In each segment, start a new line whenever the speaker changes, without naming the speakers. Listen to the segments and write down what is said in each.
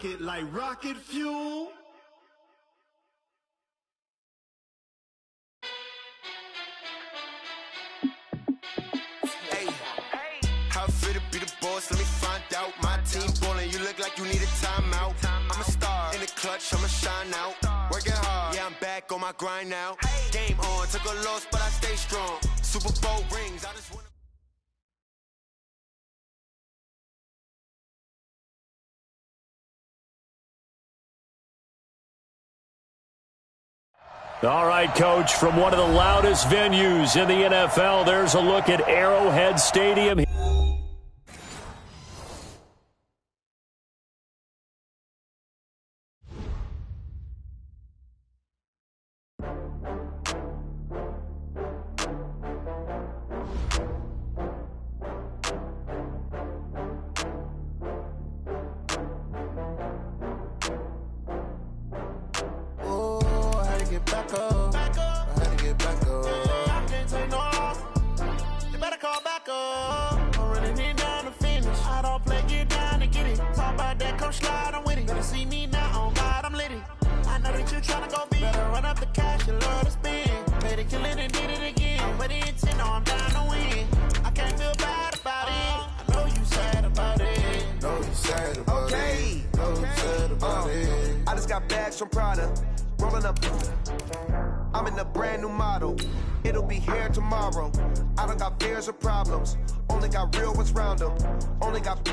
rocket like rocket fuel.
Hey, how it feel to be the boss? Let me find out. My team ballin', you look like you need a timeout. I'm a star in the clutch, I'ma shine out. Working hard, yeah, I'm back on my grind now. Game on, took a loss, but I stay strong. Super Bowl rings, I just wanna.
All right, Coach, from one of the loudest venues in the NFL, there's a look at Arrowhead Stadium.
I just got bags from Prada, rolling up. I'm in a brand new model. It'll be here tomorrow. I don't got fears or problems. Only got real ones round them. Only got.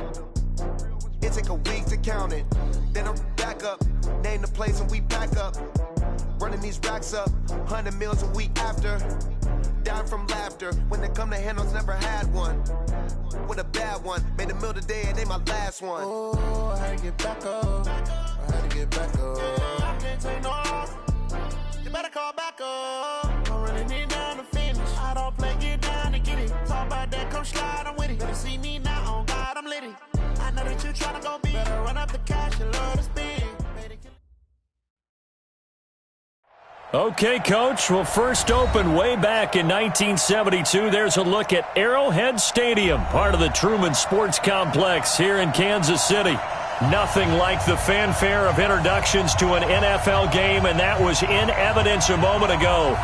It take a week to count it. Then I'm back up. Name the place and we pack up. Running these racks up. 100 meals a week after. Down from laughter. When they come to handles, never had one. With a bad one. Made a meal today and they my last one.
Oh, I had to get back up. I had to get back up. I can't take no loss. You better call back up. I'm running it down to finish. I don't play, get down to get it. Talk about that, come slide, I'm with it. Better see me now, on God, I'm litty. I know that you tryna go big. Better run up the cash, you love to spend.
Okay, Coach. Well, first opened way back in 1972. There's a look at Arrowhead Stadium, part of the Truman Sports Complex here in Kansas City. Nothing like the fanfare of introductions to an NFL game, and that was in evidence a moment ago.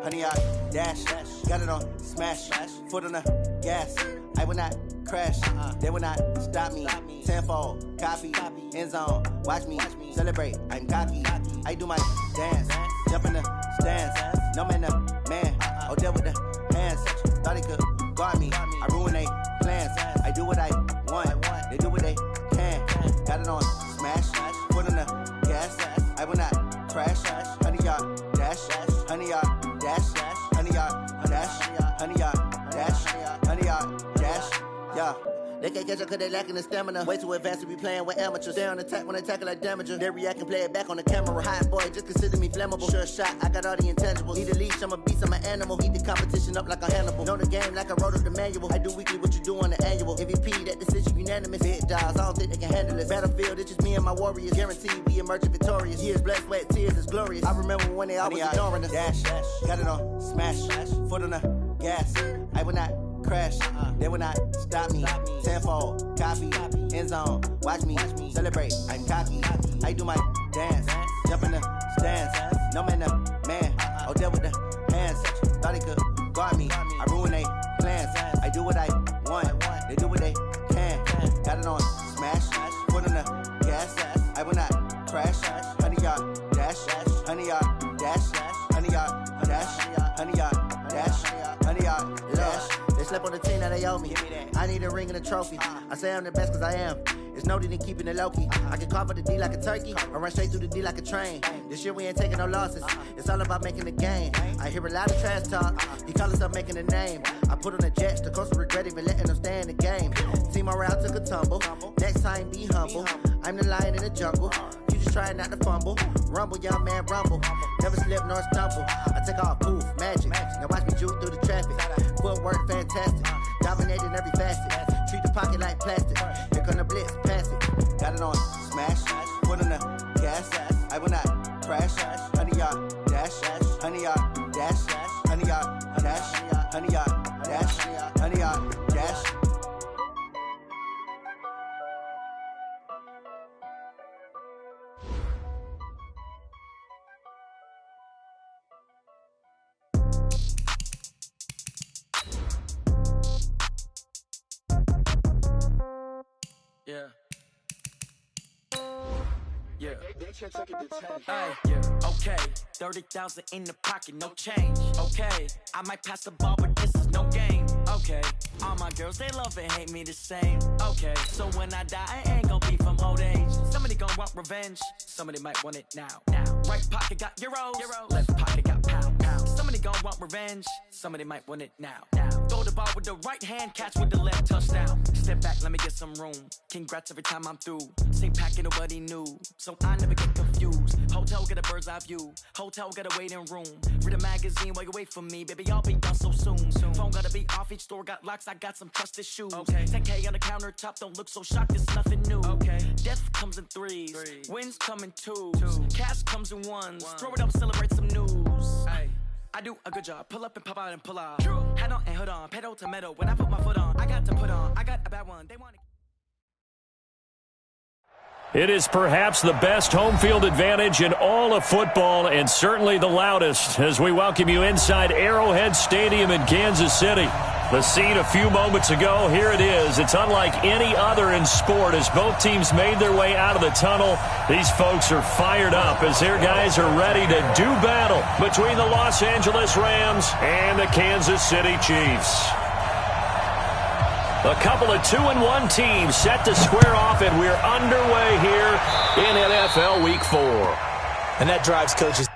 Honey, I dash, got it on smash, foot on the gas. I will not crash, they will not stop me. Tenfold, copy, end zone, watch me celebrate. I'm cocky, I do my dance, jump in the stands. No man, man, oh there with the hands. Thought he could guard me, I ruin they plans. I do what I want, they do what they can. Got it on smash, foot on the gas. I will not crash, honey, y'all dash, honey, y'all dash, honey, y'all dash, honey, y'all dash, honey, y'all dash, yeah. They can't catch up cause they lacking the stamina. Way too advanced to be playing with amateurs. Stay on attack when they tackle like damager. They react and play it back on the camera. Hot boy, just consider me flammable. Sure shot, I got all the intangibles. Need a leash, I'm a beast, I'm an animal. Heat the competition up like a Hannibal. Know the game like I wrote up the manual. I do weekly what you do on the annual. MVP, that decision unanimous. Big dials, I don't think they can handle it. Battlefield, it's just me and my warriors. Guaranteed we emerging victorious. Years, blood, sweat, tears, it's glorious. I remember when they always ignoring us. Dash, got it on smash, foot on the gas. I will not crash, they will not stop me. Tenfold, copy, end zone, watch me celebrate. I'm cocky, I do my dance, jump in the stands. No man, man, oh there with the hands. Thought he could guard me, I ruin they plans. I do what I want, they do what they can. Got it on smash, foot on the gas. I will not crash, honey, y'all dash, honey, y'all dash, honey, y'all dash, honey, y'all dash, honey, y'all dash. They slept on the team that they owe me. I need a ring and a trophy. I say I'm the best cause I am. It's no need in keeping it low-key. I can carve for the D like a turkey, or run straight through the D like a train. This year we ain't taking no losses. It's all about making the game. I hear a lot of trash talk. He call himself making a name. I put on the Jets, the coach regret even letting them stay in the game. Team morale took a tumble. Next time be humble. I'm the lion in the jungle. You just trying not to fumble. Rumble, young man, rumble. Never slip nor stumble. I take off, poof, magic. Now watch me juke through the traffic. Footwork fantastic. Dominating every facet. Treat the pocket like plastic. Here come the blitz, pass it. Got it on smash, foot on the gas. I will 100 yard dash, 100 yard dash.
Yeah. Yeah. Yeah. Okay. 30,000 in the pocket, no change. Okay. I might pass the ball, but this is no game. Okay. All my girls, they love and hate me the same. Okay. So when I die, I ain't gonna be from old age. Somebody gonna want revenge. Somebody might want it now. Right pocket got euros. Left pocket got pound. Somebody gonna want revenge. Somebody might want it now. Throw the ball with the right hand, catch with the left, touchdown. Step back, let me get some room. Congrats every time I'm through. Same packet, nobody knew. So I never get confused. Hotel get a bird's eye view. Hotel get a waiting room. Read a magazine while you wait for me. Baby, I'll be done so soon. Phone gotta be off, each store got locks. I got some trusted shoes. Okay. 10K on the countertop, don't look so shocked, it's nothing new. Okay. Death comes in threes. Wins come in twos. Cash comes in ones. Throw it up, celebrate some news. Ay. I do a good job. Pull up and pop out and pull out. Hat on and hood on. Pedal to metal. When I put my foot on, I got to put on. I got a bad one. They want to.
It is perhaps the best home field advantage in all of football and certainly the loudest as we welcome you inside Arrowhead Stadium in Kansas City. The scene a few moments ago, here it is. It's unlike any other in sport as both teams made their way out of the tunnel. These folks are fired up as their guys are ready to do battle between the Los Angeles Rams and the Kansas City Chiefs. A couple of 2-1 teams set to square off, and we're underway here in NFL Week 4.
And that drives coaches.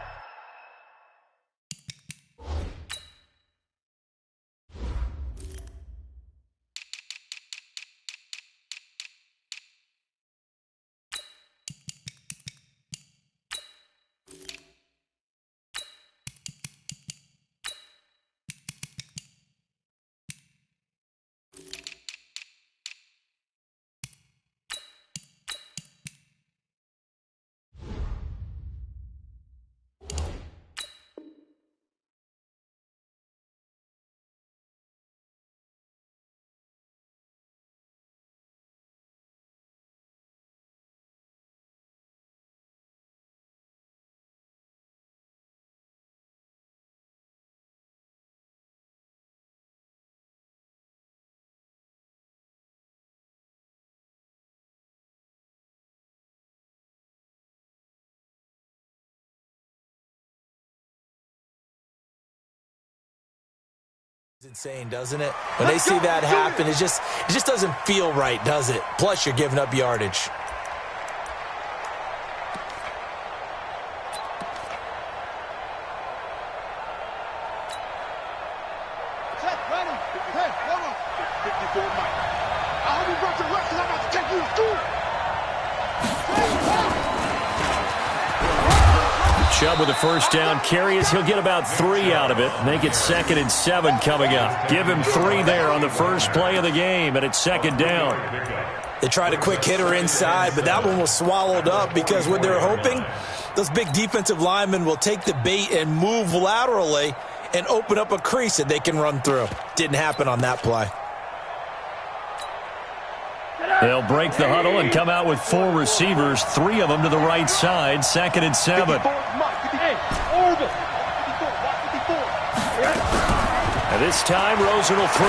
Insane, doesn't it? When they see that happen, it just doesn't feel right, does it? Plus, you're giving up yardage.
Chubb with a first down carry as he'll get about 3 out of it. Make it 2nd and 7 coming up. Give him 3 there on the first play of the game, and it's 2nd down.
They tried a quick hitter inside, but that one was swallowed up because what they're hoping, those big defensive linemen will take the bait and move laterally and open up a crease that they can run through. Didn't happen on that play.
They'll break the huddle and come out with 4 receivers, 3 of them to the right side, 2nd and 7. And this time, Rosen will throw.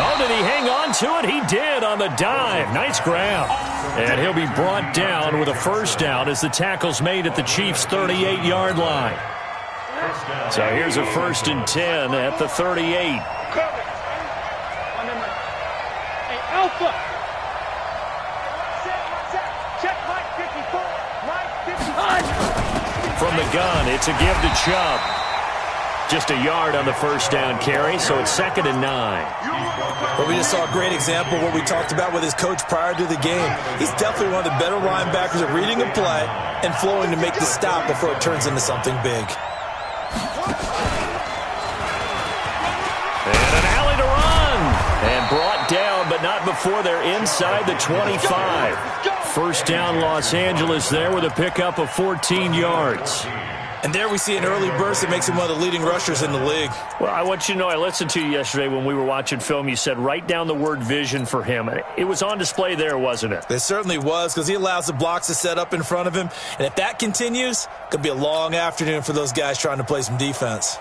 Oh, did he hang on to it? He did on the dive. Nice grab. And he'll be brought down with a first down as the tackle's made at the Chiefs' 38-yard line. So here's a 1st and 10 at the 38.
Alpha.
From the gun, it's a give to Chubb. Just a yard on the first down carry, so it's 2nd and 9.
Well, we just saw a great example of what we talked about with his coach prior to the game. He's definitely one of the better linebackers at reading a play and flowing to make the stop before it turns into something big.
And an alley to run. And brought down, but not before they're inside the 25. First down Los Angeles there with a pickup of 14 yards.
And there we see an early burst that makes him one of the leading rushers in the league.
Well, I want you to know, I listened to you yesterday when we were watching film. You said write down the word vision for him. It was on display there, wasn't it?
It certainly was, because he allows the blocks to set up in front of him. And if that continues, it could be a long afternoon for those guys trying to play some defense.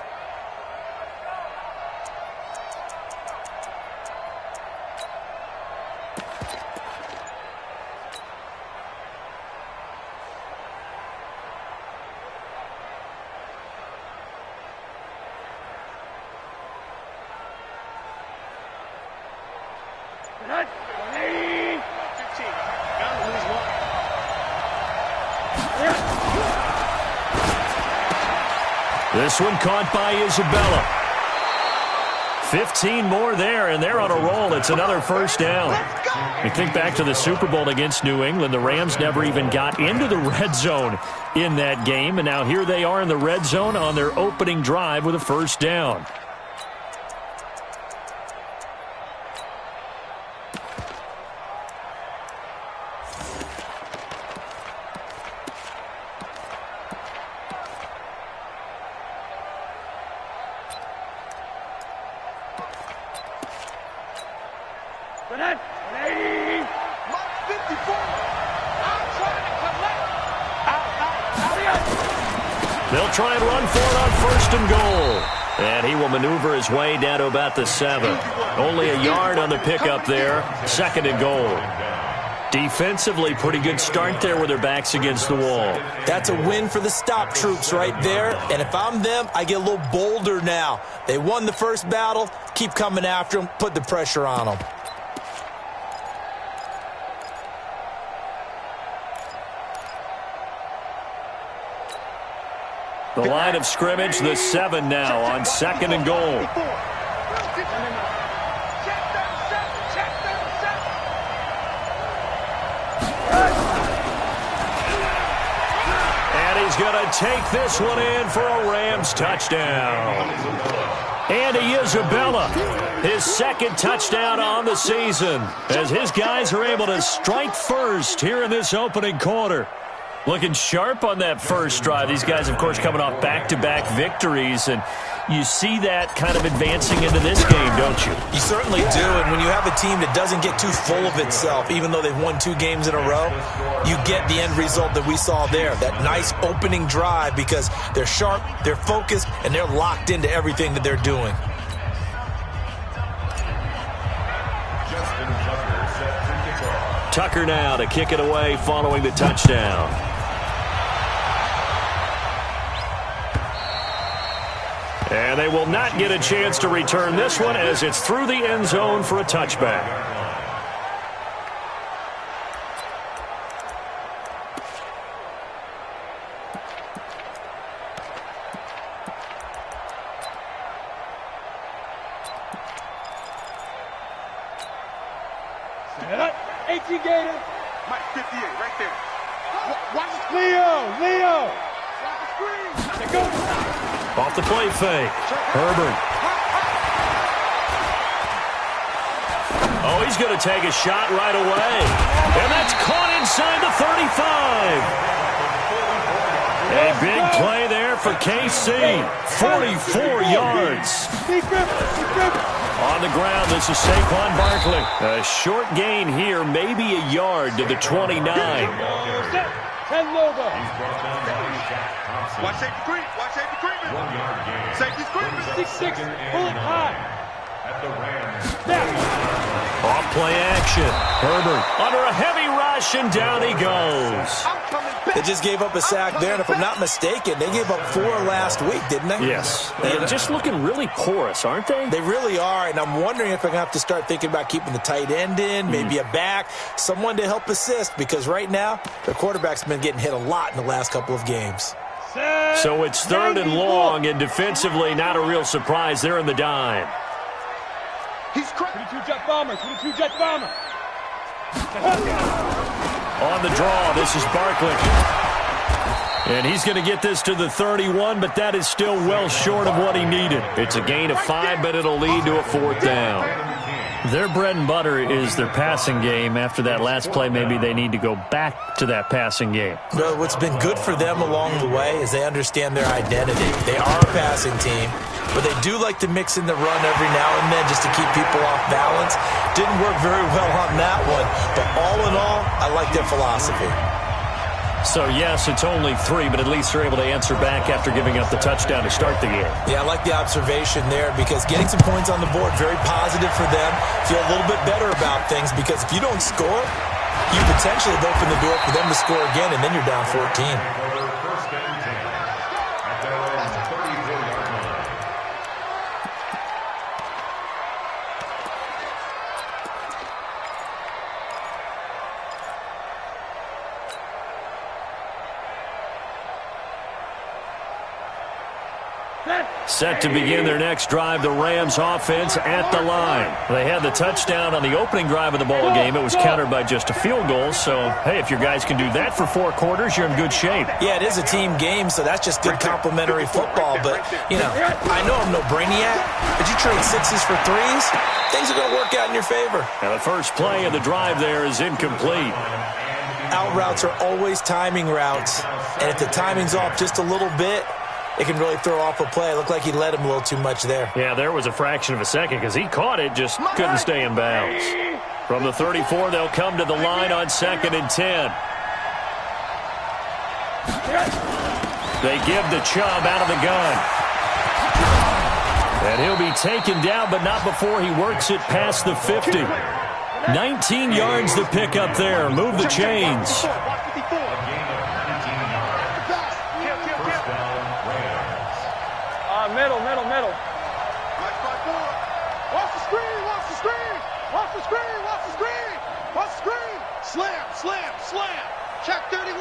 This one caught by Isabella. 15 more there, and they're on a roll. It's another first down. You think back to the Super Bowl against New England. The Rams never even got into the red zone in that game, and now here they are in the red zone on their opening drive with a first down. They'll try and run for it on first and goal. And he will maneuver his way down to about the 7. Only a yard on the pickup there. Second and goal. Defensively, pretty good start there with their backs against the wall.
That's a win for the stop troops right there. And if I'm them, I get a little bolder now. They won the first battle. Keep coming after them. Put the pressure on them.
The line of scrimmage, the 7 now on second and goal. And he's going to take this one in for a Rams touchdown. Andy Isabella, his second touchdown on the season, as his guys are able to strike first here in this opening quarter. Looking sharp on that first drive. These guys, of course, coming off back-to-back victories, and you see that kind of advancing into this game, don't you?
You certainly do, and when you have a team that doesn't get too full of itself, even though they've won 2 games in a row, you get the end result that we saw there, that nice opening drive, because they're sharp, they're focused, and they're locked into everything that they're doing.
Tucker now to kick it away following the touchdown. And they will not get a chance to return this one as it's through the end zone for a touchback.
Set up. 18 Gator.
Mike 58 right there.
Watch Leo. Watch the screen. There goes.
Off the play fake. Herbert. Oh, he's going to take a shot right away. And that's caught inside the 35. A big play there for KC. 44 yards. On the ground, this is Saquon Barkley. A short gain here, maybe a yard to the 29.
Ten logo.
Watch safety creep. Watch safety creeping. Safety's creeping.
6'6". Pull it high. Snap.
Off play action. Herbert under a heavy rush, and down he goes.
They just gave up a sack there, and if I'm not mistaken, they gave up 4 last week, didn't they?
Yes. They're just looking really porous, aren't they?
They really are, and I'm wondering if they're going to have to start thinking about keeping the tight end in, maybe a back, someone to help assist, because right now, their quarterback's been getting hit a lot in the last couple of games.
So it's 3rd and long, and defensively, not a real surprise. They're in the dime.
He's 22 jet bomber. 22 jet bomber.
On the draw, this is Barkley. And he's going to get this to the 31, but that is still well short of what he needed. It's a gain of 5, but it'll lead to a 4th down. Their bread and butter is their passing game. After that last play, maybe they need to go back to that passing game.
Well, what's been good for them along the way is they understand their identity. They are a passing team, but they do like to mix in the run every now and then just to keep people off balance. Didn't work very well on that one, but all in all, I like their philosophy.
So, yes, it's only 3, but at least they're able to answer back after giving up the touchdown to start the game.
Yeah, I like the observation there because getting some points on the board, very positive for them. Feel a little bit better about things because if you don't score, you potentially have opened the door for them to score again, and then you're down 14.
Set to begin their next drive, the Rams offense at the line. They had the touchdown on the opening drive of the ball game. It was countered by just a field goal. So, hey, if your guys can do that for 4 quarters, you're in good shape.
Yeah, it is a team game, so that's just good complimentary football. But, you know, I know I'm no brainiac, but you trade 6s for 3s, things are going to work out in your favor.
And the first play of the drive there is incomplete.
Out routes are always timing routes, and if the timing's off just a little bit, it can really throw off a play. It looked like he led him a little too much there.
Yeah, there was a fraction of a second because he caught it, just couldn't stay in bounds. From the 34, they'll come to the line on 2nd and 10. They give the Chubb out of the gun. And he'll be taken down, but not before he works it past the 50. 19 yards to pick up there. Move the chains.
Middle. Watch the screen. Watch the screen. Slam. Check 31.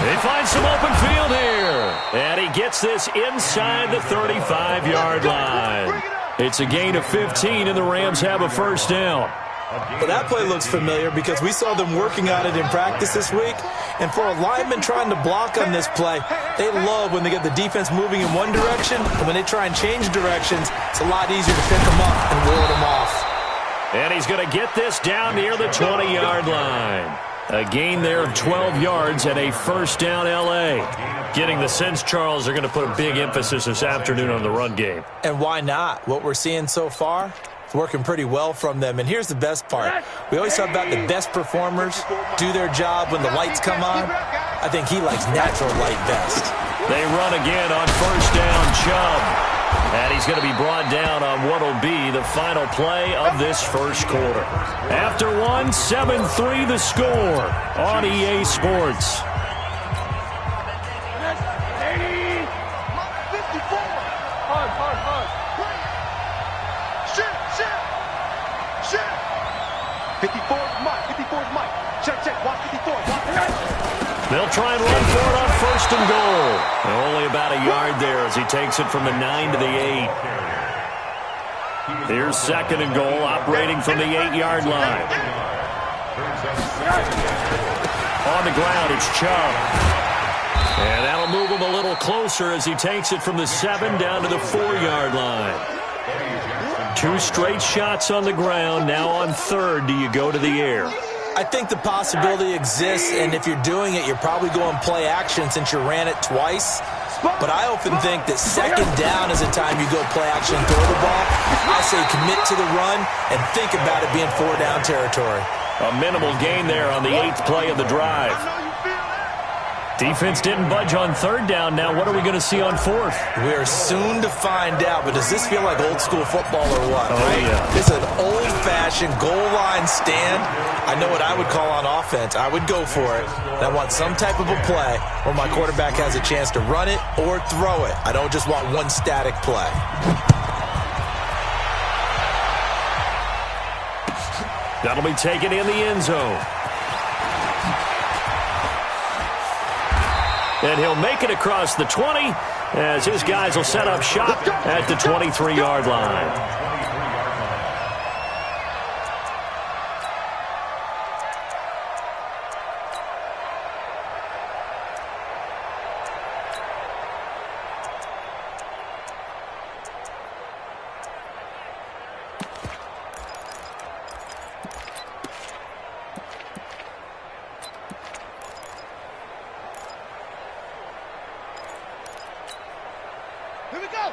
They find some open field here. And he gets this inside the 35-yard line. It's a gain of 15, and the Rams have a first down.
Well, that play looks familiar because we saw them working on it in practice this week. And for a lineman trying to block on this play, they love when they get the defense moving in one direction. And when they try and change directions, it's a lot easier to pick them up and ward them off.
And he's going to get this down near the 20-yard line. A gain there of 12 yards and a first down L.A. Getting the sense, Charles, they're going to put a big emphasis this afternoon on the run game.
And why not? What we're seeing so far, it's working pretty well from them. And here's the best part. We always talk about the best performers do their job when the lights come on. I think he likes natural light best.
They run again on first down, Chubb. And he's going to be brought down on what will be the final play of this first quarter. After 7-3 the score on EA Sports. They'll try and run for it on first and goal. And only about a yard there as he takes it from the 9 to the 8. Here's 2nd and goal, operating from the 8-yard line. On the ground, it's Chubb. And that'll move him a little closer as he takes it from the 7 down to the 4-yard line. 2 straight shots on the ground. Now on 3rd, do you go to the air?
I think the possibility exists, and if you're doing it, you're probably going play action since you ran it twice. But I often think that 2nd down is a time you go play action and throw the ball. I say commit to the run and think about it being 4-down territory.
A minimal gain there on the 8th play of the drive. Defense didn't budge on 3rd down. Now what are we going to see on 4th?
We're soon to find out, but does this feel like old school football or what?
Oh,
right?
Yeah.
It's an old-fashioned goal line stand. I know what I would call on offense. I would go for it. And I want some type of a play where my quarterback has a chance to run it or throw it. I don't just want one static play.
That'll be taken in the end zone. And he'll make it across the 20 as his guys will set up shop at the 23-yard line.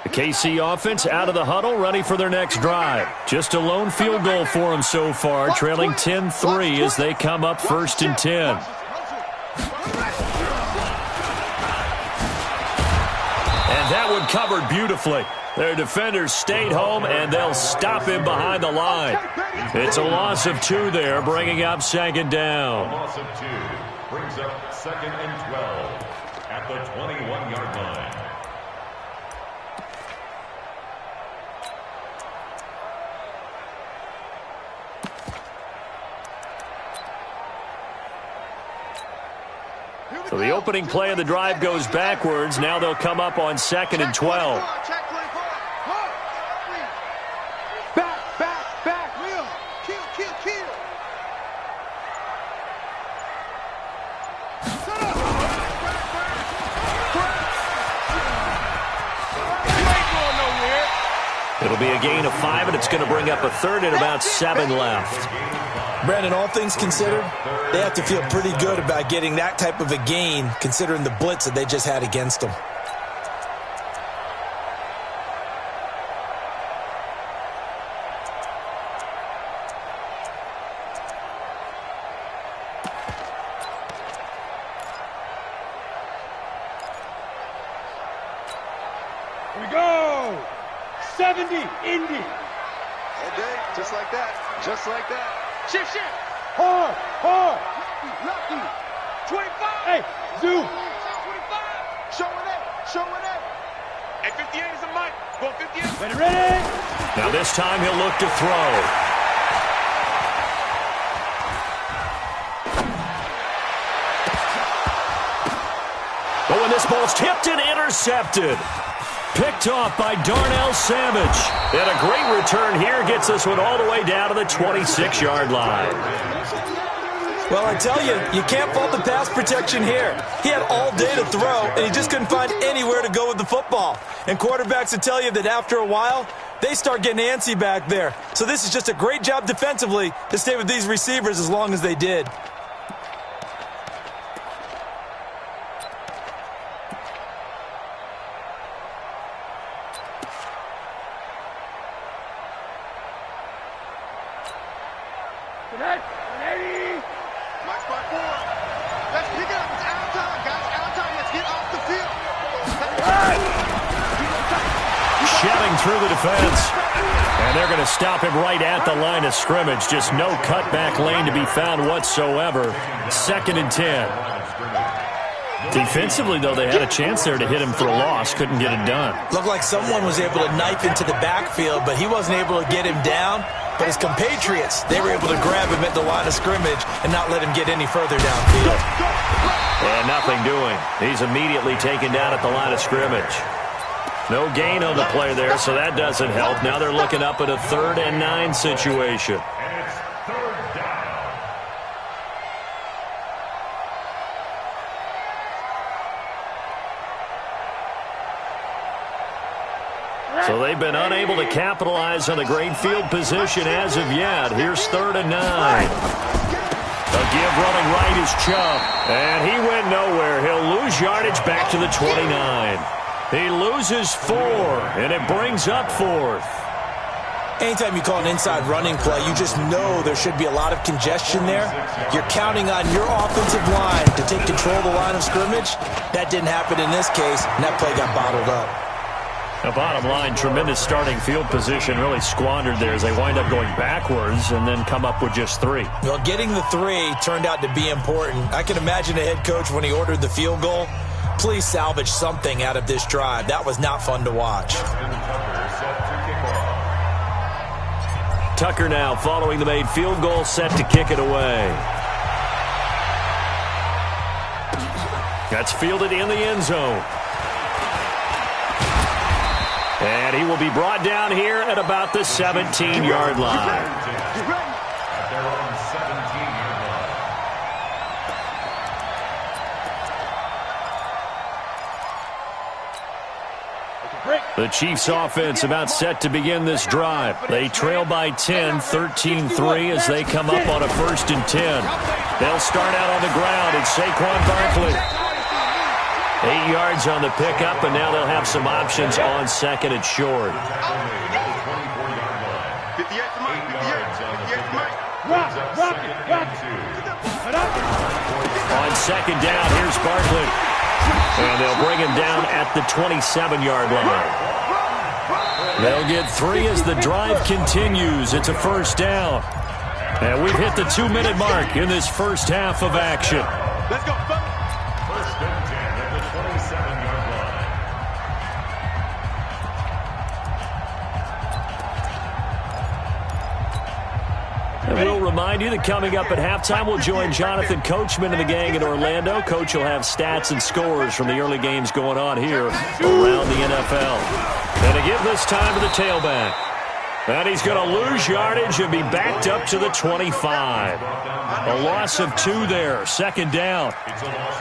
The KC offense out of the huddle, ready for their next drive. Just a lone field goal for them so far, trailing 10-3 as they come up 1st and 10. And that one covered beautifully. Their defenders stayed home, and they'll stop him behind the line. It's a loss of 2 there, bringing up 2nd down.
A loss of 2 brings up 2nd and 12 at the 21-yard line.
So the opening play of the drive goes backwards. Now they'll come up on 2nd and 12.
Back. Real. Kill. Shut up. You ain't going nowhere.
It'll be a gain of 5, and it's going to bring up a 3rd and about 7 left.
Brandon, all things considered, they have to feel pretty good about getting that type of a gain, considering the blitz that they just had against them.
Here we go. 70, Indy.
All day, just like that.
Shift. Hard. Lucky. 25. Hey, zoom. 25. Showing it. Hey, 58 is a mic. Go 58. Ready.
Now this time he'll look to throw. But when this ball's tipped and intercepted. Picked off by Darnell Savage. And a great return here gets this one all the way down to the 26-yard line.
Well, I tell you, you can't fault the pass protection here. He had all day to throw, and he just couldn't find anywhere to go with the football. And quarterbacks will tell you that after a while, they start getting antsy back there. So this is just a great job defensively to stay with these receivers as long as they did.
Through the defense. And they're going to stop him right at the line of scrimmage. Just no cutback lane to be found whatsoever. 2nd and 10. Defensively, though, they had a chance there to hit him for a loss. Couldn't get it done.
Looked like someone was able to knife into the backfield, but he wasn't able to get him down. But his compatriots, they were able to grab him at the line of scrimmage and not let him get any further downfield.
And nothing doing. He's immediately taken down at the line of scrimmage. No gain on the play there, so that doesn't help. Now they're looking up at a 3rd and 9 situation.
And it's 3rd down.
So they've been unable to capitalize on the great field position as of yet. Here's 3rd and 9. A give running right is Chubb. And he went nowhere. He'll lose yardage back to the 29. He loses 4, and it brings up 4th.
Anytime you call an inside running play, you just know there should be a lot of congestion there. You're counting on your offensive line to take control of the line of scrimmage. That didn't happen in this case, and that play got bottled up.
The bottom line, tremendous starting field position, really squandered there as they wind up going backwards and then come up with just 3.
Well, getting the 3 turned out to be important. I can imagine a head coach when he ordered the field goal. Please salvage something out of this drive. That was not fun to watch.
Tucker now following the made field goal, set to kick it away. That's fielded in the end zone. And he will be brought down here at about the 17-yard line. The Chiefs offense about set to begin this drive. They trail by 10, 13-3 as they come up on a 1st and 10. They'll start out on the ground. It's Saquon Barkley. 8 yards on the pickup, and now they'll have some options on second and short.
58 to Mike. 58 to Mike.
Rock it.
On second down, here's Barkley. And they'll bring him down at the 27-yard line. They'll get 3 as the drive continues. It's a first down. And we've hit the 2-minute mark in this first half of action.
Let's go, fellas.
First and 10 at the 27-yard line.
And we'll remind you that coming up at halftime, we'll join Jonathan Coachman and the gang in Orlando. Coach will have stats and scores from the early games going on here around the NFL. And to give this time to the tailback. And he's going to lose yardage and be backed up to the 25. A loss of 2 there. Second down.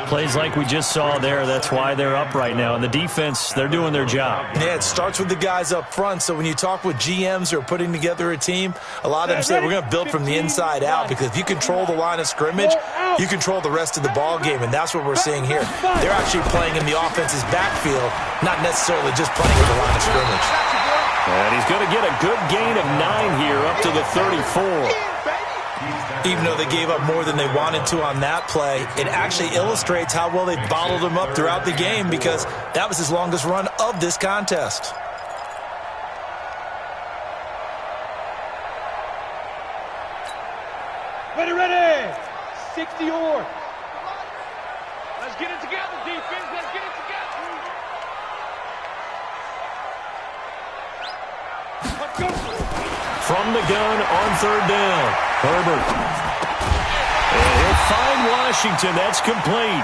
Plays like we just saw there. That's why they're up right now. And the defense, they're doing their job.
Yeah, it starts with the guys up front. So when you talk with GMs who are putting together a team, a lot of them say we're going to build from the inside out, because if you control the line of scrimmage, you control the rest of the ball game, and that's what we're seeing here. They're actually playing in the offense's backfield, not necessarily just playing with the line of scrimmage.
And he's going to get a good gain of 9 here up to the 34.
Even though they gave up more than they wanted to on that play, it actually illustrates how well they bottled him up throughout the game, because that was his longest run of this contest.
Ready. 60 yards. Let's get it together, defense. Let's get it together.
From the gun on third down, Herbert. And he'll find Washington. That's complete.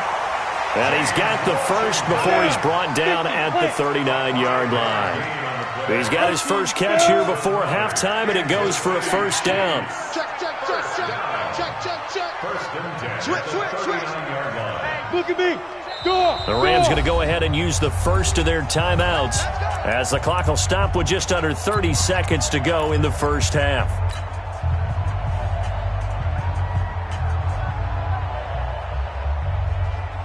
And he's got the first before he's brought down at the 39-yard line. He's got his first catch here before halftime, and it goes for a first down.
Check.
First and 10.
Switch.
Look at me. Go.
The Rams going to go ahead and use the first of their timeouts, as the clock will stop with just under 30 seconds to go in the first half.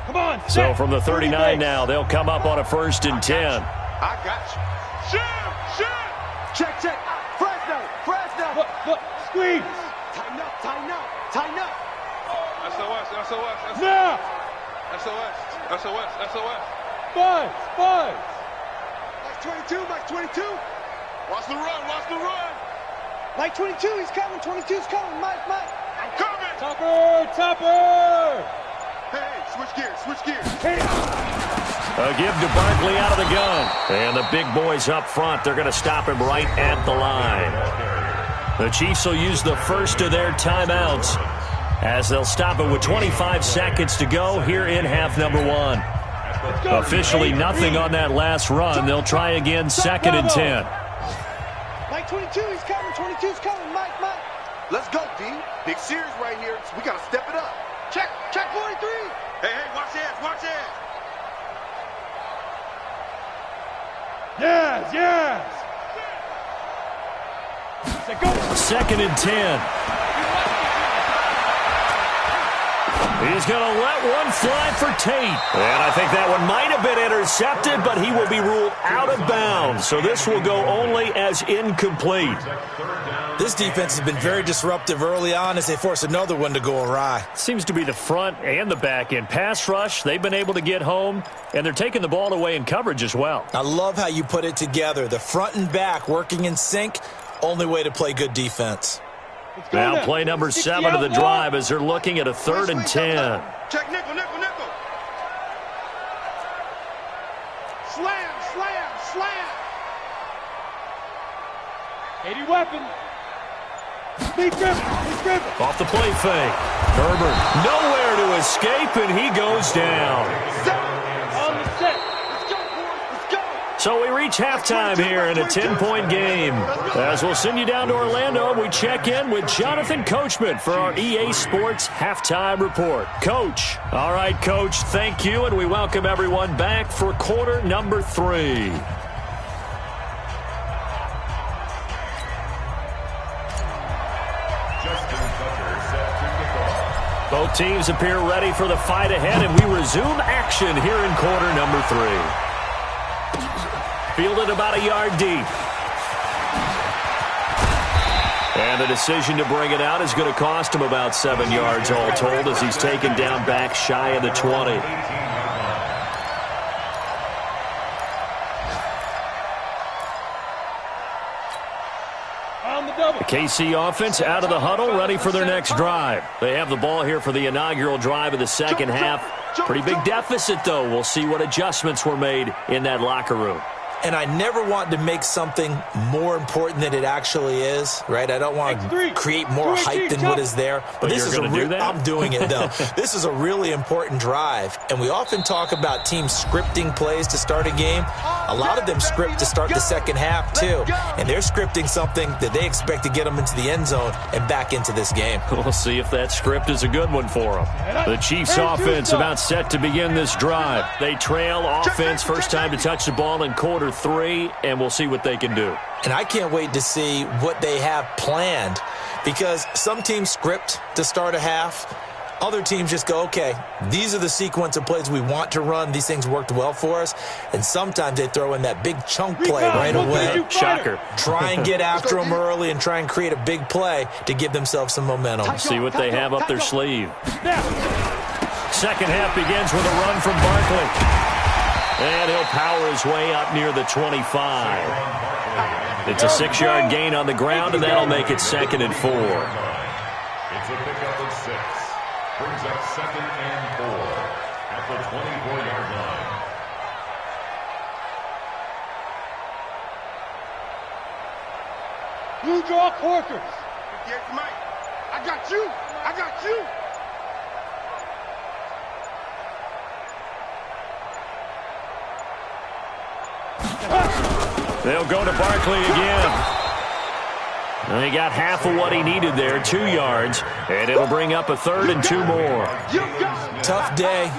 Come on.
So from the 39 now, they'll come up on a first and 10.
I got you. Shoot. Check. Fresno.
Look. Squeeze.
Tighten up.
SOS.
Now.
SOS. Buzz.
Mike 22. Watch the run.
Mike 22, he's coming. 22's coming. Mike.
I'm coming.
Topper.
Hey, switch gears.
A give to Barkley out of the gun. And the big boys up front, they're going to stop him right at the line. The Chiefs will use the first of their timeouts, as they'll stop it with 25 seconds to go here in half number 1. Officially nothing on that last run. They'll try again, second and 10.
Mike 22, he's coming. 22's coming. Mike.
Let's go, D. Big series right here. We got to step it up. Check 43. Hey, watch the edge.
Yes.
Second and 10. He's going to let one fly for Tate. And I think that one might have been intercepted, but he will be ruled out of bounds. So this will go only as incomplete.
This defense has been very disruptive early on as they force another one to go awry.
Seems to be the front and the back end. Pass rush, they've been able to get home, and they're taking the ball away in coverage as well.
I love how you put it together. The front and back working in sync, only way to play good defense.
Now play number 7 of the drive as they're looking at a third and 10.
Check nickel. Slam.
80 weapon. He's Griffin.
Off the play fake. Herbert nowhere to escape, and he goes down.
On the set.
So we reach halftime here in a 10-point game. As we'll send you down to Orlando, we check in with Jonathan Coachman for our EA Sports Halftime Report. Coach. All right, Coach, thank you, and we welcome everyone back for quarter number 3.
Justin Tucker set to kick off.
Both teams appear ready for the fight ahead, and we resume action here in quarter number 3. Fielded about a yard deep. And the decision to bring it out is going to cost him about 7 yards all told as he's taken down back shy of the 20. The KC offense out of the huddle, ready for their next drive. They have the ball here for the inaugural drive of the second half. Pretty big deficit, though. We'll see what adjustments were made in that locker room.
And I never want to make something more important than it actually is, right? I don't want to create more hype than what is there. But this is I'm doing it, though. This is a really important drive. And we often talk about teams scripting plays to start a game. A lot of them script to start the second half, too. And they're scripting something that they expect to get them into the end zone and back into this game.
We'll see if that script is a good one for them. The Chiefs offense about set to begin this drive. They trail offense, first time to touch the ball in quarter 3, and we'll see what they can do.
And I can't wait to see what they have planned, because some teams script to start a half. Other teams just go, okay, these are the sequence of plays we want to run. These things worked well for us. And sometimes they throw in that big chunk play right away.
Shocker.
Try and get after them early and try and create a big play to give themselves some momentum.
See what they have up their sleeve. Second half begins with a run from Barkley. And he'll power his way up near the 25. It's a 6-yard gain on the ground, and that'll make it 2nd and 4.
It's a pickup of 6. Brings up 2nd and 4 at the 24-yard line.
Blue draw quarters.
I got you. I got you.
They'll go to Barkley again. And he got half of what he needed there, 2 yards, and it'll bring up a 3rd and 2 more.
Tough day,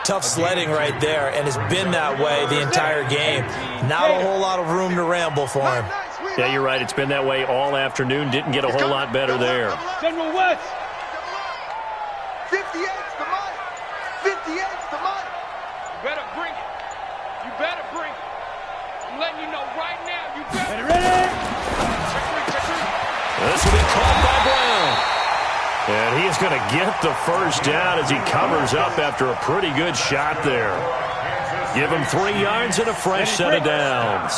tough sledding right there, and it's been that way the entire game. Not a whole lot of room to ramble for him.
Yeah, you're right. It's been that way all afternoon. Didn't get a whole lot better there.
General West.
58's the money. 58's the money.
You better bring it. You better bring it. I'm letting you know right now. You better. Ready?
This will be caught by Brown. And he's going to get the first down as he covers up after a pretty good shot there. Give him 3 yards and a fresh set of downs.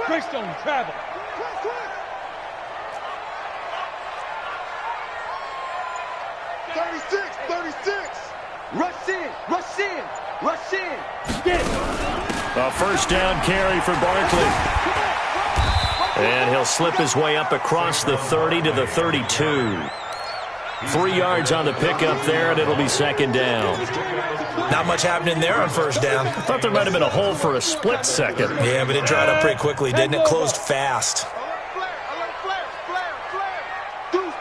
Greystone travel.
36. Rush in.
Get it.
A first down carry for Barkley. And he'll slip his way up across the 30 to the 32. 3 yards on the pickup there, and it'll be 2nd down.
Not much happening there on first down.
I thought there might have been a hole for a split second.
Yeah, but it dried up pretty quickly, didn't it? Closed fast.
Deuce.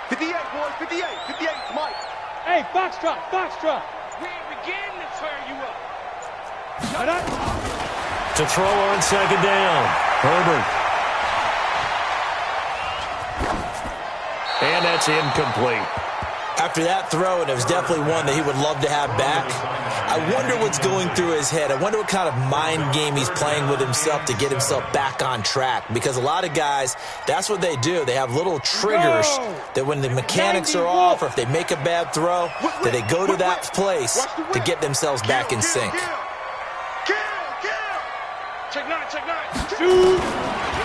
58, boys, 58. 58's Mike.
Hey, Foxtrot. We ain't beginning to turn you up.
To throw on 2nd down. Herbert. And that's incomplete.
After that throw, and it was definitely one that he would love to have back, I wonder what's going through his head. I wonder what kind of mind game he's playing with himself to get himself back on track. Because a lot of guys, that's what they do. They have little triggers that when the mechanics are off or if they make a bad throw, that they go to that place to get themselves back in sync.
Check nine.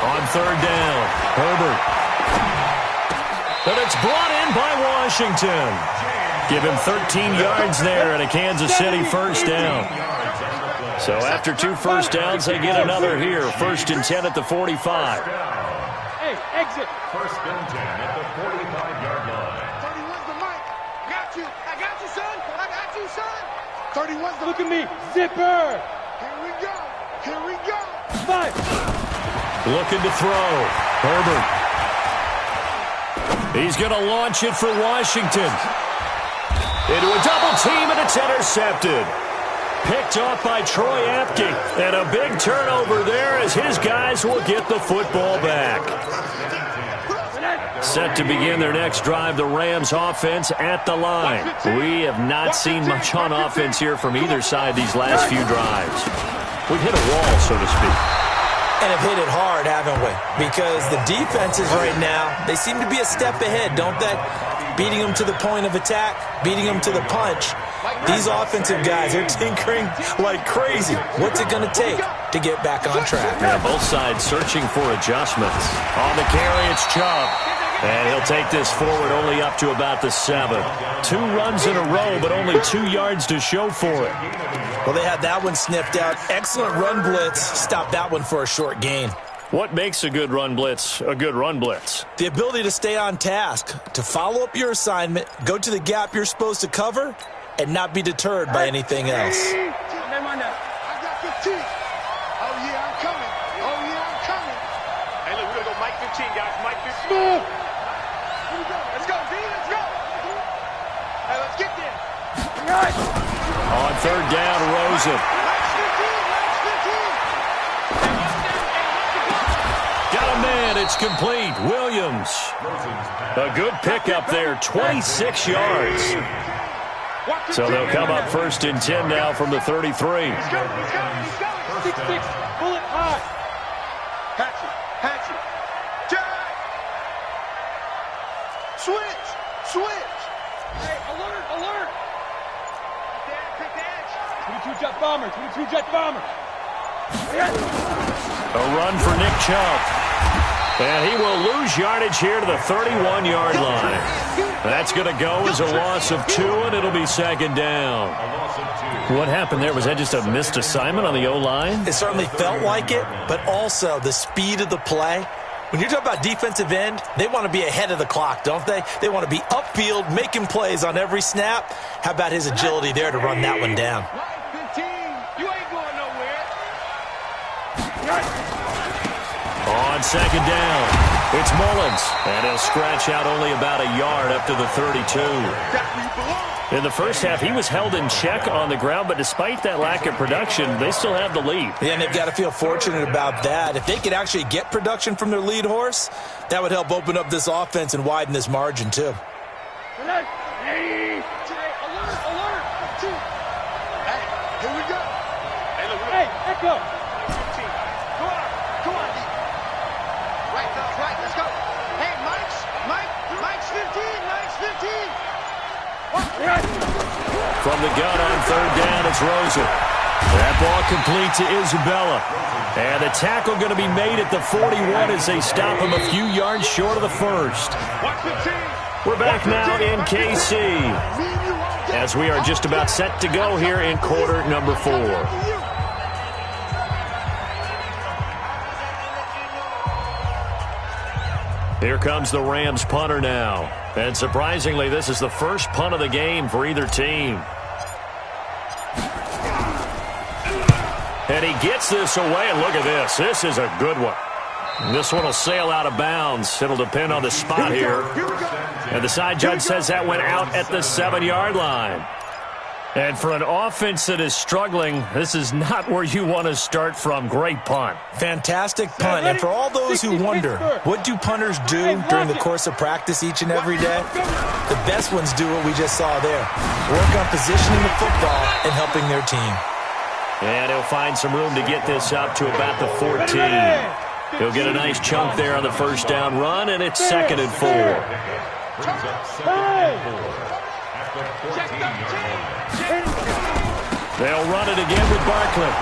On 3rd down, Herbert. But it's brought in by Washington. Give him 13 yards there and a Kansas City first down. So after 2 first downs, they get another here. 1st and 10 at the 45.
Hey, exit.
1st and 10 at the 45-yard line.
31's the mic. I got you, son. 31's the
Look at me. Zipper.
Here we go.
5.
Looking to throw. Herbert. He's going to launch it for Washington. Into a double team, and it's intercepted. picked off by Troy Apke. And a big turnover there as his guys will get the football back. Set to begin their next drive, the Rams offense at the line. We have not seen much on offense here from either side these last few drives. We've hit a wall, so to speak.
And have hit it hard, haven't we? Because the defenses right now, they seem to be a step ahead, don't they? Beating them to the point of attack, beating them to the punch. These offensive guys, they're tinkering like crazy. What's it going to take to get back on track?
Yeah, both sides searching for adjustments. On the carry, it's Chubb. And he'll take this forward only up to about the 7. 2 runs in a row, but only 2 yards to show for it.
Well, they had that one sniffed out. Excellent run blitz. Stopped that one for a short gain.
What makes a good run blitz a good run blitz?
The ability to stay on task, to follow up your assignment, go to the gap you're supposed to cover, and not be deterred by anything else.
I got 15. Oh, yeah, I'm coming. Oh, yeah, I'm coming.
Hey, look, we're going to go Mike 15, guys. Mike 15.
Let's go, D. Let's go. Hey, let's get there.
On third down, Rosen. Got a man. It's complete. Williams. A good pickup there. 26 yards. So they'll come up first and 10 now from the 33.
He's going. 6-6. Bullet high. Hatchet. Jack. Switch. Hey, alert. Take the edge. 22 jet bomber.
A run for Nick Chubb. And he will lose yardage here to the 31-yard line. That's going to go as a loss of 2, and it'll be second down. What happened there? Was that just a missed assignment on the O-line?
It certainly felt like it, but also the speed of the play. When you're talking about defensive end, they want to be ahead of the clock, don't they? They want to be upfield, making plays on every snap. How about his agility there to run that one down?
15. You ain't going nowhere.
On second down, it's Mullins, and he'll scratch out only about a yard up to the 32. In the first half, he was held in check on the ground, but despite that lack of production, they still have the lead.
Yeah, and they've got to feel fortunate about that. If they could actually get production from their lead horse, that would help open up this offense and widen this margin, too.
Alert. Hey, here we go. Hey, echo. Come on. Right, let's go. Hey, Mike's 15.
From the gun on third down, it's Rosen. That ball complete to Isabella. And the tackle going to be made at the 41 as they stop him a few yards short of the first. We're back now in KC as we are just about set to go here in quarter number 4. Here comes the Rams punter now. And surprisingly, this is the first punt of the game for either team. And he gets this away, and look at this. This is a good one. This one will sail out of bounds. It'll depend on the spot here. And the side judge says that went out at the 7-yard line. And for an offense that is struggling, this is not where you want to start from. Great punt.
Fantastic punt. And for all those who wonder, what do punters do during the course of practice each and every day? The best ones do what we just saw there. Work on positioning the football and helping their team.
And he'll find some room to get this up to about the 14. He'll get a nice chunk there on the first down run, and it's 2nd and 4. They'll run it again with Barkley.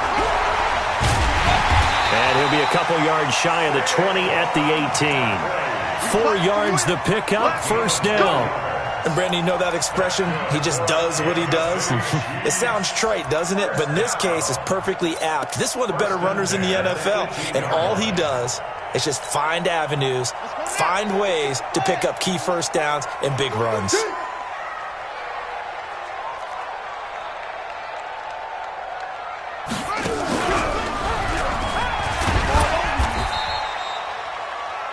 And he'll be a couple yards shy of the 20 at the 18. 4 yards the pickup, first down.
And Brandon, you know that expression? He just does what he does. It sounds trite, doesn't it? But in this case, it's perfectly apt. This is one of the better runners in the NFL. And all he does is just find avenues, find ways to pick up key first downs and big runs.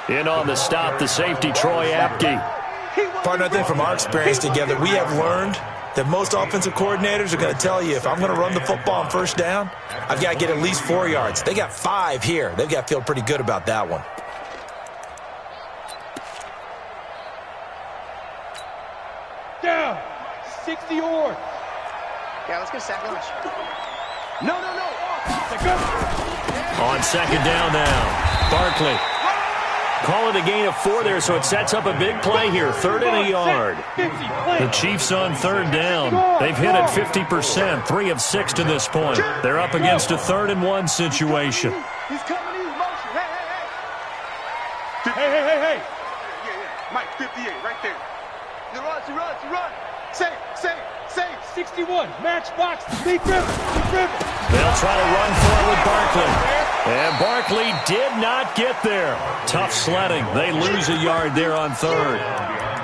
In on the stop, the safety, Troy Apke.
Partner, I think from our experience together, we have learned that most offensive coordinators are going to tell you, if I'm going to run the football on first down, I've got to get at least 4 yards. They got 5 here. They've got to feel pretty good about that one.
Down. 60 yards.
Yeah, let's get a sack lunch.
No.
On second down now, Barkley. Call it a gain of 4 there, so it sets up a big play here. 3rd and a yard. The Chiefs on 3rd down. They've hit it 50%, 3 of 6 to this point. They're up against a 3rd and 1 situation.
He's coming, he's motion. Hey.
Hey.
Yeah. Mike, 58, right there. He runs. Say.
61, matchbox, deep river.
They'll try to run for it with Barkley. And Barkley did not get there. Tough sledding. They lose a yard there on 3rd.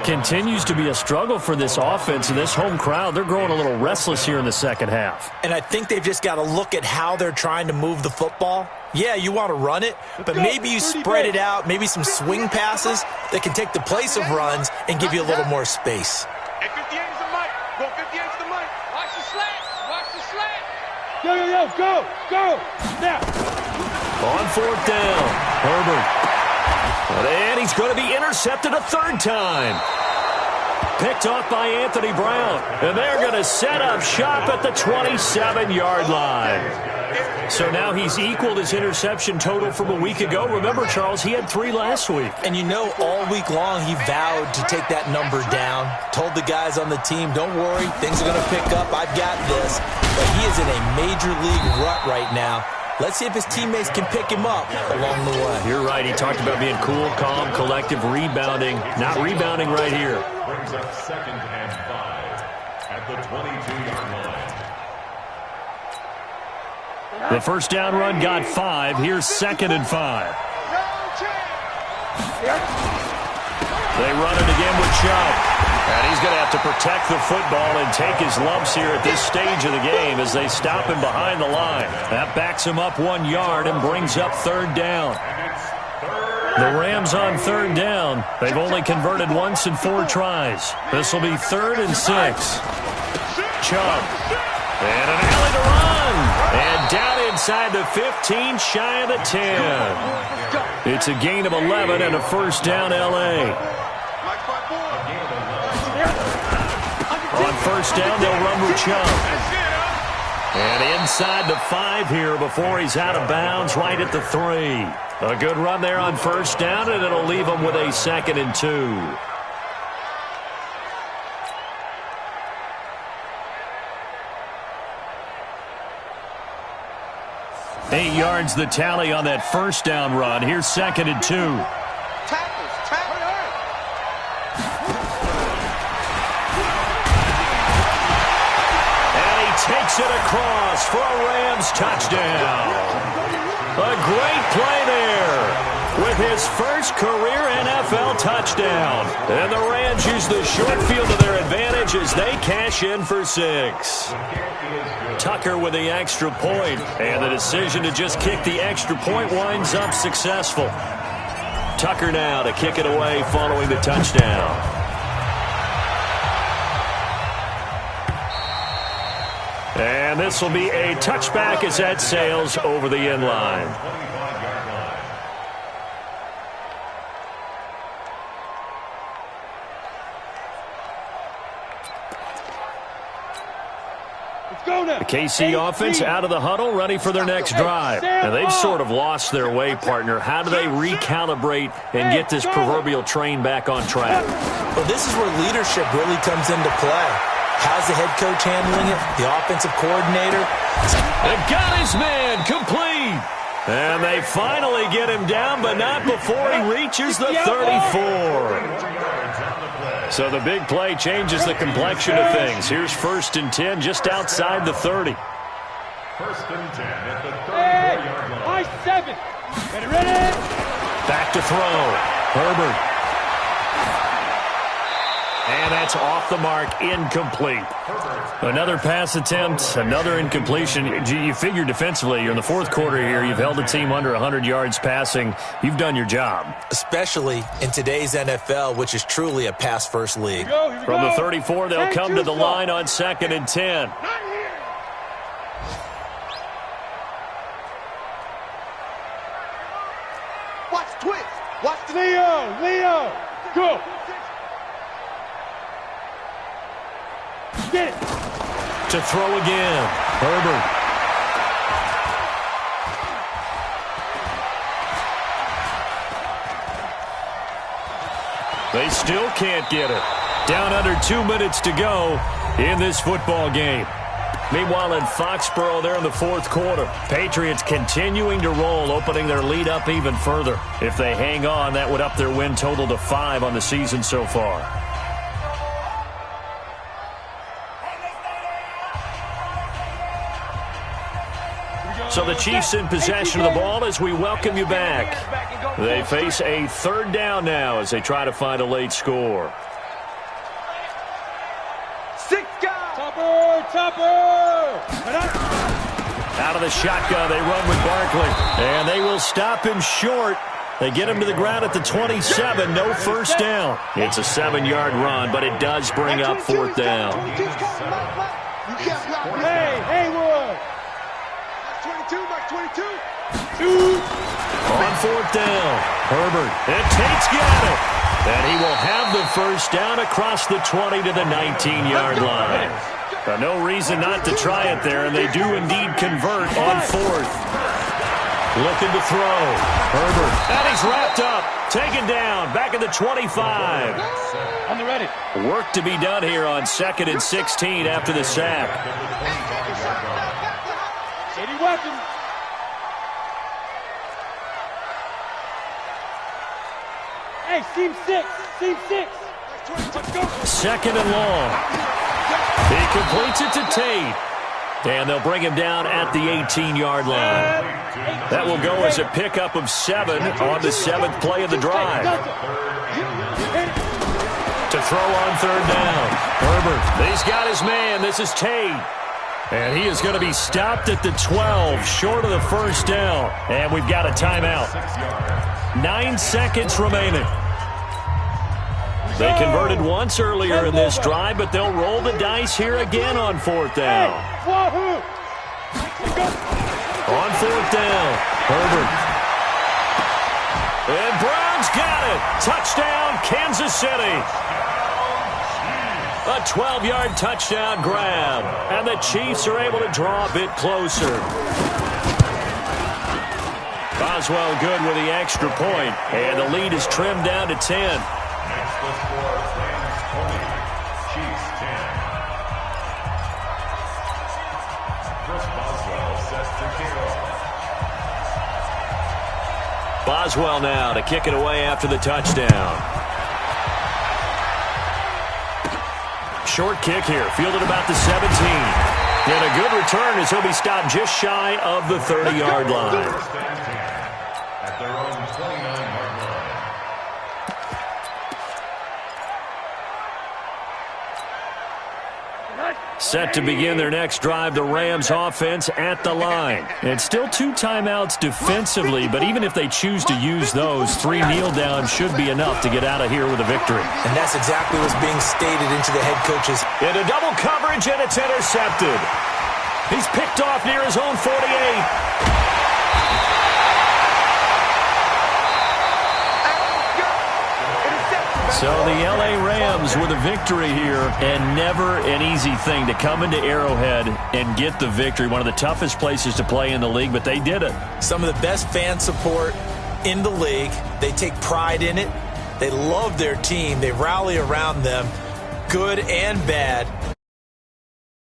Continues to be a struggle for this offense and this home crowd. They're growing a little restless here in the second half.
And I think they've just got to look at how they're trying to move the football. Yeah, you want to run it, but maybe you spread it out, maybe some swing passes that can take the place of runs and give you a little more space.
Hey, 58 is the mic. Go 58 is the mic.
Watch the slant. Go. Now.
On 4th down, Herbert. And he's going to be intercepted a 3rd time. Picked off by Anthony Brown. And they're going to set up shop at the 27-yard line. So now he's equaled his interception total from a week ago. Remember, Charles, he had 3 last week.
And you know, all week long he vowed to take that number down. Told the guys on the team, don't worry, things are going to pick up. I've got this. But he is in a major league rut right now. Let's see if his teammates can pick him up along the way.
You're right. He talked about being cool, calm, collective, rebounding. Not rebounding right here.
Brings up 2nd and 5 at the 22-yard line.
The first down run got 5. Here's 2nd and 5. They run it again with Chubb. And he's going to have to protect the football and take his lumps here at this stage of the game as they stop him behind the line. That backs him up 1 yard and brings up 3rd down. The Rams on 3rd down. They've only converted once in 4 tries. This will be 3rd and 6. Chubb. And an alley to run. And down inside the 15, shy of the 10. It's a gain of 11 and a first down, L.A. On first down, they'll run with Chubb. And inside the 5 here before he's out of bounds, right at the 3. A good run there on first down, and it'll leave him with a 2nd and 2. Eight yards the tally on that first down run. Here's 2nd and 2. And he takes it across for a Rams touchdown. A great play there with his first career NFL touchdown. And the Rams use the short field to their advantage as they cash in for 6. Tucker with the extra point, and the decision to just kick the extra point winds up successful. Tucker now to kick it away following the touchdown. And this will be a touchback as that sails over the end line. The KC offense out of the huddle, ready for their next drive. And they've sort of lost their way, partner. How do they recalibrate and get this proverbial train back on track?
Well, this is where leadership really comes into play. How's the head coach handling it? The offensive coordinator?
They've got his man complete. And they finally get him down, but not before he reaches the 34. So the big play changes the complexion of things. Here's 1st and 10 just outside the 30.
1st and 10 at the 34-yard line.
I-7. Ready?
Back to throw. Herbert. And that's off the mark, incomplete. Another pass attempt, another incompletion. You figure defensively, you're in the fourth quarter here. You've held the team under 100 yards passing. You've done your job.
Especially in today's NFL, which is truly a pass-first league.
From the 34, they'll come to the line on 2nd and 10.
Watch twist. Watch the
Leo, go. Get it.
To throw again, Herbert. They still can't get it. Down under 2 minutes to go in this football game. Meanwhile, in Foxborough, they're in the fourth quarter. Patriots continuing to roll, opening their lead up even further. If they hang on, that would up their win total to 5 on the season so far. So the Chiefs in possession of the ball as we welcome you back. They face a third down now as they try to find a late score.
Topper!
Out of the shotgun, they run with Barkley. And they will stop him short. They get him to the ground at the 27, no first down. It's a 7-yard run, but it does bring up fourth down.
Hey, Haywood!
22, Mike 22.
On fourth down, Herbert. And Tate's got it. And he will have the first down across the 20 to the 19-yard line. No reason not to try it there, and they do indeed convert on fourth. Looking to throw. Herbert. And he's wrapped up. Taken down. Back at the 25.
On the ready.
Work to be done here on 2nd and 16 after the sack.
City weapon. Hey, seam 6. Seam 6. Let's go.
2nd and long. He completes it to Tate. And they'll bring him down at the 18-yard line. That will go as a pickup of 7 on the 7th play of the drive. To throw on third down. Herbert. He's got his man. This is Tate. And he is going to be stopped at the 12, short of the first down. And we've got a timeout. 9 seconds remaining. They converted once earlier in this drive, but they'll roll the dice here again on fourth down. On fourth down, Herbert. And Brown's got it. Touchdown, Kansas City. A 12-yard touchdown grab. And the Chiefs are able to draw a bit closer. Boswell good with the extra point. And the lead is trimmed down to 10.
Next, the score stands 20. Chiefs 10. Chris Boswell set to kick off.
Boswell now to kick it away after the touchdown. Short kick here, fielded about the 17. And a good return as he'll be stopped just shy of the 30-yard line.
At their own 29-yard line.
Set to begin their next drive, the Rams offense at the line. It's still 2 timeouts defensively, but even if they choose to use those, 3 kneel downs should be enough to get out of here with a victory.
And that's exactly what's being stated into the head coaches.
Into double coverage, and it's intercepted. He's picked off near his own 48. So the L.A. Rams with a victory here, and never an easy thing to come into Arrowhead and get the victory. One of the toughest places to play in the league, but they did it.
Some of the best fan support in the league. They take pride in it. They love their team. They rally around them, good and bad.